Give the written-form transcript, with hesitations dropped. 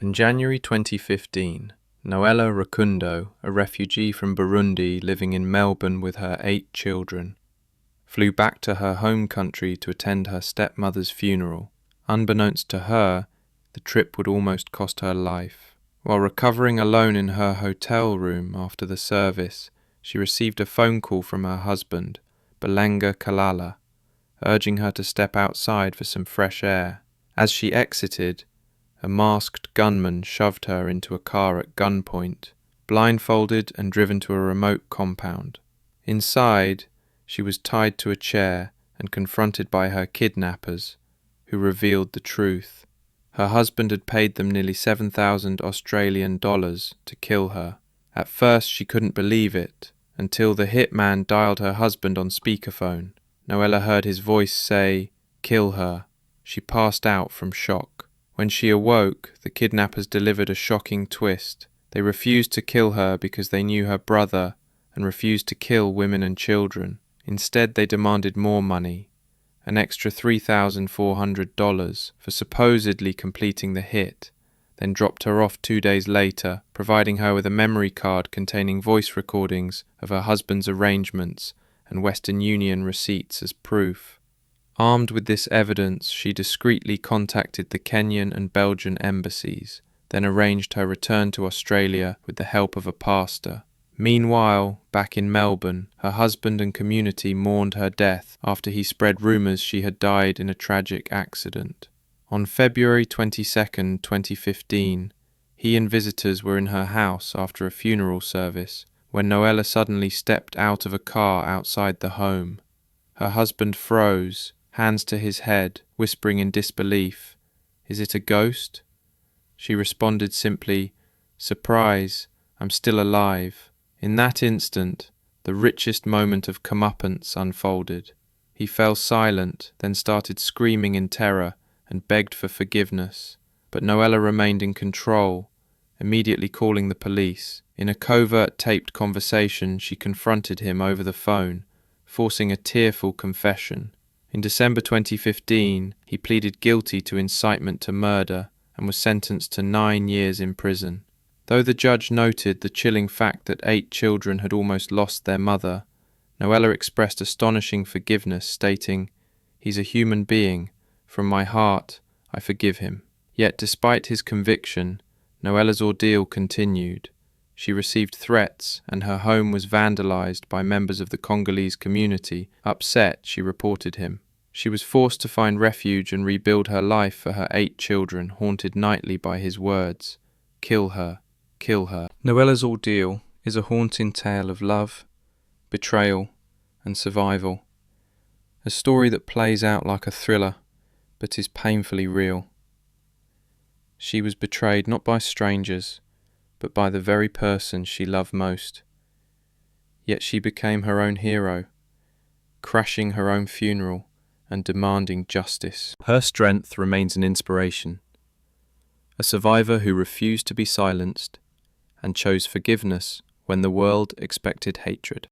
In January 2015, Noela Rukundo, a refugee from Burundi living in Melbourne with her 8 children, flew back to her home country to attend her stepmother's funeral. Unbeknownst to her, the trip would almost cost her life. While recovering alone in her hotel room after the service, she received a phone call from her husband, Belenga Kalala, urging her to step outside for some fresh air. As she exited, a masked gunman shoved her into a car at gunpoint, blindfolded and driven to a remote compound. Inside, she was tied to a chair and confronted by her kidnappers, who revealed the truth. Her husband had paid them nearly 7,000 Australian dollars to kill her. At first she couldn't believe it, until the hitman dialed her husband on speakerphone. Noela heard his voice say, "Kill her." She passed out from shock. When she awoke, the kidnappers delivered a shocking twist. They refused to kill her because they knew her brother and refused to kill women and children. Instead, they demanded more money, an extra $3,400 for supposedly completing the hit, then dropped her off 2 days later, providing her with a memory card containing voice recordings of her husband's arrangements and Western Union receipts as proof. Armed with this evidence, she discreetly contacted the Kenyan and Belgian embassies, then arranged her return to Australia with the help of a pastor. Meanwhile, back in Melbourne, her husband and community mourned her death after he spread rumours she had died in a tragic accident. On February 22, 2015, he and visitors were in her house after a funeral service when Noela suddenly stepped out of a car outside the home. Her husband froze, hands to his head, whispering in disbelief, "Is it a ghost?" She responded simply, "Surprise, I'm still alive." In that instant, the richest moment of comeuppance unfolded. He fell silent, then started screaming in terror and begged for forgiveness. But Noela remained in control, immediately calling the police. In a covert taped conversation, she confronted him over the phone, forcing a tearful confession. In December 2015, he pleaded guilty to incitement to murder and was sentenced to 9 years in prison. Though the judge noted the chilling fact that 8 children had almost lost their mother, Noela expressed astonishing forgiveness, stating, "He's a human being. From my heart, I forgive him." Yet despite his conviction, Noela's ordeal continued. She received threats and her home was vandalized by members of the Congolese community. Upset, she reported him. She was forced to find refuge and rebuild her life for her 8 children, haunted nightly by his words, "Kill her, kill her." Noela's ordeal is a haunting tale of love, betrayal, and survival. A story that plays out like a thriller, but is painfully real. She was betrayed not by strangers, but by the very person she loved most. Yet she became her own hero, crashing her own funeral and demanding justice. Her strength remains an inspiration. A survivor who refused to be silenced and chose forgiveness when the world expected hatred.